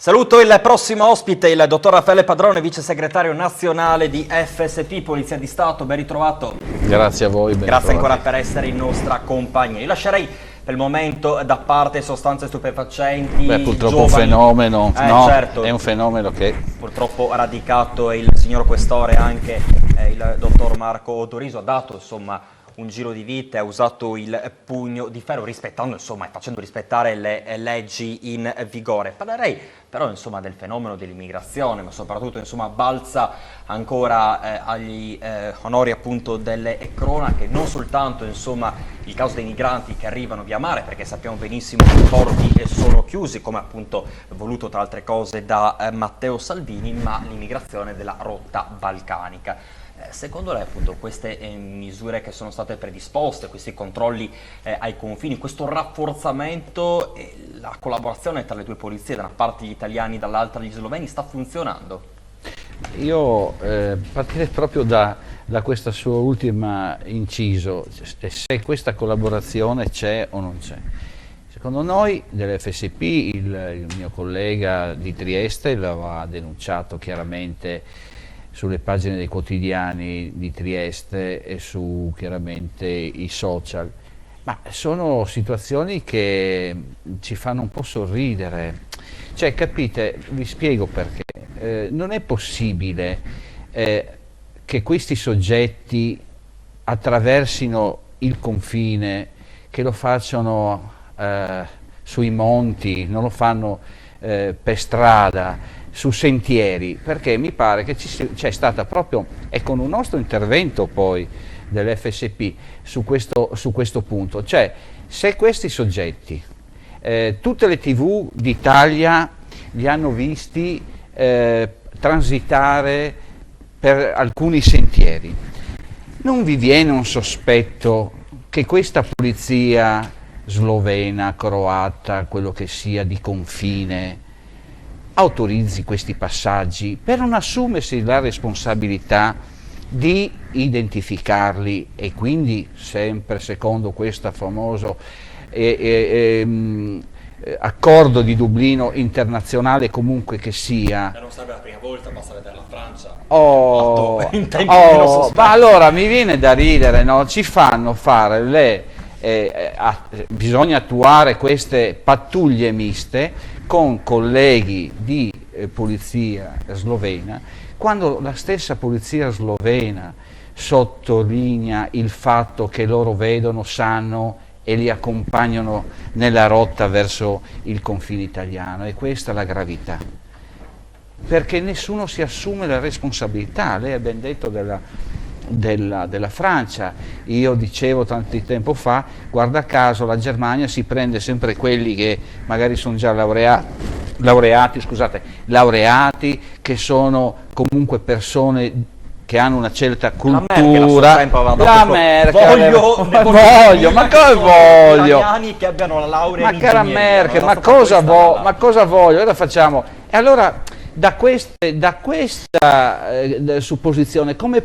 Saluto il prossimo ospite, il dottor Raffaele Padrone, vice segretario nazionale di FSP, Polizia di Stato. Ben ritrovato. Grazie a voi. Grazie ancora per essere in nostra compagnia. Io lascerei per il momento da parte sostanze stupefacenti. Beh, purtroppo giovani. Un fenomeno, Certo. È un fenomeno che purtroppo ha radicato il signor Questore, anche il dottor Marco Otoriso, ha dato insomma un giro di vite, ha usato il pugno di ferro rispettando insomma e facendo rispettare le leggi in vigore. Parlerei però insomma del fenomeno dell'immigrazione, ma soprattutto insomma balza ancora agli onori appunto delle cronache, non soltanto insomma il caso dei migranti che arrivano via mare, perché sappiamo benissimo che i porti sono chiusi, come appunto voluto tra altre cose da Matteo Salvini, ma l'immigrazione della rotta balcanica. Secondo lei appunto queste misure che sono state predisposte, questi controlli ai confini, questo rafforzamento e la collaborazione tra le due polizie, da una parte gli italiani, dall'altra gli sloveni, sta funzionando? Io partirei proprio da questo suo ultimo inciso, se questa collaborazione c'è o non c'è. Secondo noi dell'FSP, il mio collega di Trieste lo ha denunciato chiaramente sulle pagine dei quotidiani di Trieste e su chiaramente i social, ma sono situazioni che ci fanno un po' sorridere. Cioè, capite, vi spiego perché. Non è possibile che questi soggetti attraversino il confine, che lo facciano sui monti, non lo fanno per strada, su sentieri, perché mi pare che c'è stata proprio, e con un nostro intervento poi dell'FSP su questo punto, cioè se questi soggetti, tutte le TV d'Italia li hanno visti transitare per alcuni sentieri, non vi viene un sospetto che questa polizia slovena, croata, quello che sia di confine, autorizzi questi passaggi per non assumersi la responsabilità di identificarli e quindi, sempre secondo questo famoso accordo di Dublino internazionale comunque che sia. Non sarebbe la prima volta, basta vedere la Francia. Ma allora mi viene da ridere, no? Ci fanno fare bisogna attuare queste pattuglie miste con colleghi di polizia slovena, quando la stessa polizia slovena sottolinea il fatto che loro vedono, sanno e li accompagnano nella rotta verso il confine italiano. E questa è la gravità, perché nessuno si assume la responsabilità. Lei ha ben detto della Francia, io dicevo tanto tempo fa, guarda caso la Germania si prende sempre quelli che magari sono già laureati, che sono comunque persone che hanno una certa cultura. La Merkel, voglio, ma cosa voglio? Che abbiano la laurea ma cara Merkel, ma cosa voglio? Ora facciamo, e allora da questa supposizione come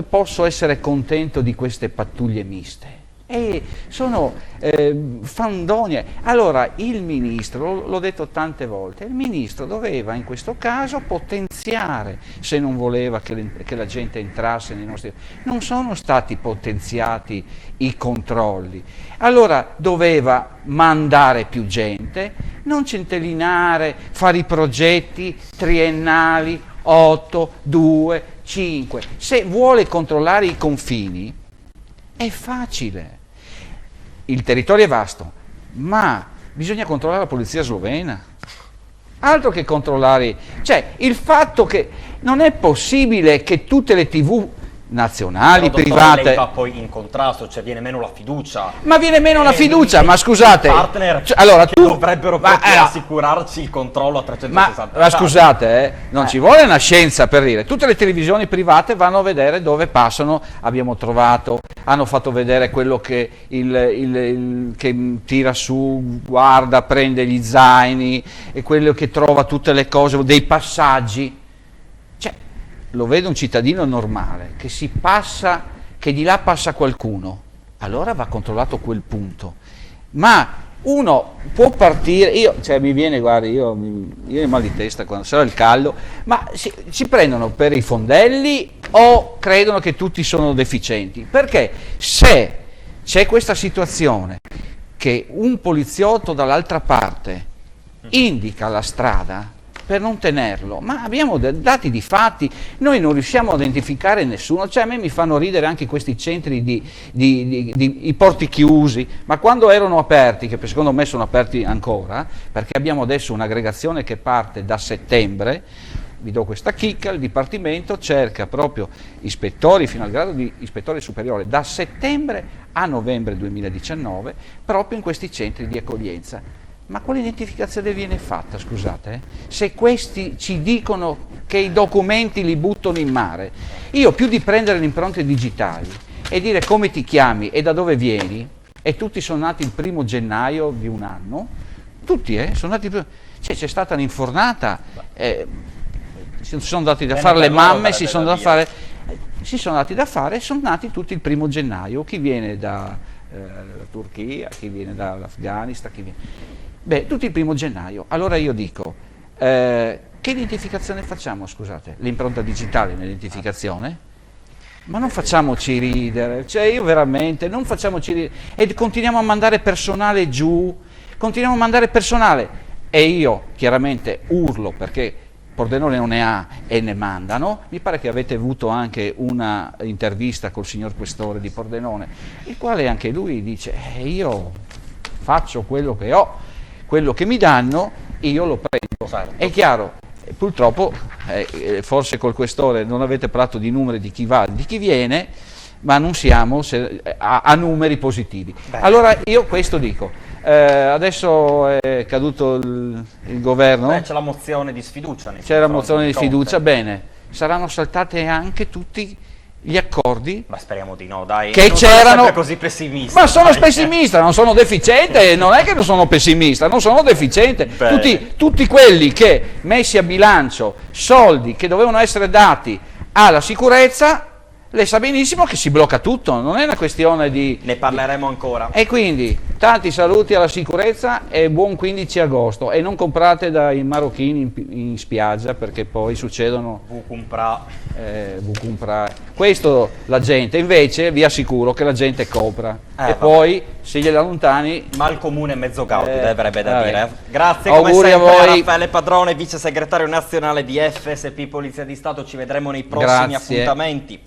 posso essere contento di queste pattuglie miste? Sono fandonie. Allora il ministro, l'ho detto tante volte, il ministro doveva in questo caso potenziare, se non voleva che la gente entrasse nei nostri. Non sono stati potenziati i controlli. Allora doveva mandare più gente, non centellinare, fare i progetti triennali, 8, 2, 5. Se vuole controllare i confini è facile. Il territorio è vasto, ma bisogna controllare la polizia slovena. Altro che controllare, cioè il fatto che non è possibile che tutte le TV nazionali, però, private. Lei va poi in contrasto, cioè viene meno la fiducia. Ma viene meno la fiducia, ma scusate. I partner allora, che dovrebbero proprio assicurarci il controllo a 360 gradi. Ma scusate, non ci vuole una scienza per dire. Tutte le televisioni private vanno a vedere dove passano, hanno fatto vedere quello che che tira su, guarda, prende gli zaini, e quello che trova tutte le cose, dei passaggi. Lo vede un cittadino normale, che che di là passa qualcuno, allora va controllato quel punto. Ma Uno può partire, cioè mi viene, guardi, io ho mal di testa quando sarà il caldo, ma ci prendono per i fondelli o credono che tutti sono deficienti? Perché se c'è questa situazione che un poliziotto dall'altra parte indica la strada per non tenerlo, ma abbiamo dati di fatti, noi non riusciamo a identificare nessuno, cioè a me mi fanno ridere anche questi centri i porti chiusi, ma quando erano aperti, che secondo me sono aperti ancora, perché abbiamo adesso un'aggregazione che parte da settembre, vi do questa chicca, il Dipartimento cerca proprio ispettori fino al grado di ispettore superiore da settembre a novembre 2019 proprio in questi centri di accoglienza. Ma quale identificazione viene fatta, scusate? Se questi ci dicono che i documenti li buttano in mare, io più di prendere le impronte digitali e dire come ti chiami e da dove vieni, e tutti sono nati il 1° gennaio di un anno, tutti sono nati, cioè c'è stata un'infornata, si sono dati da fare le mamme, si sono dati da fare, sono nati tutti il 1° gennaio, chi viene da Turchia, chi viene dall'Afghanistan, chi viene... Beh, tutti il 1° gennaio. Allora io dico, che identificazione facciamo, scusate? L'impronta digitale è un'identificazione? Ma non facciamoci ridere, cioè io veramente, non facciamoci ridere. E continuiamo a mandare personale giù, continuiamo a mandare personale. E io chiaramente urlo perché Pordenone non ne ha e ne mandano. Mi pare che avete avuto anche una intervista col signor Questore di Pordenone, il quale anche lui dice, io faccio quello che ho, quello che mi danno io lo prendo. Certo. È chiaro, purtroppo forse col Questore non avete parlato di numeri di chi va, di chi viene, ma non siamo a numeri positivi. Beh. Allora io questo dico, adesso è caduto il governo, Beh, c'è la mozione di sfiducia. c'è la mozione di fiducia, Conte. bene, saranno saltate anche tutti gli accordi Ma speriamo di no, dai. che non sono c'erano, sempre così pessimista. ma sono dai. pessimista, non sono deficiente, non è che non sono pessimista, non sono deficiente. Beh. Tutti quelli che messi a bilancio soldi che dovevano essere dati alla sicurezza, lei sa benissimo che si blocca tutto, non è una questione di... Ne parleremo ancora. E quindi tanti saluti alla sicurezza e buon 15 agosto e non comprate dai marocchini in spiaggia perché poi succedono Vucumpra. questo la gente, invece vi assicuro che la gente compra e vabbè. poi se gliela allontani Mal comune mezzo gaudio, avrebbe da vabbè. dire. Grazie come Auguri a sempre a voi. Raffaele Padrone, vice segretario nazionale di FSP Polizia di Stato. Ci vedremo nei prossimi Grazie. appuntamenti.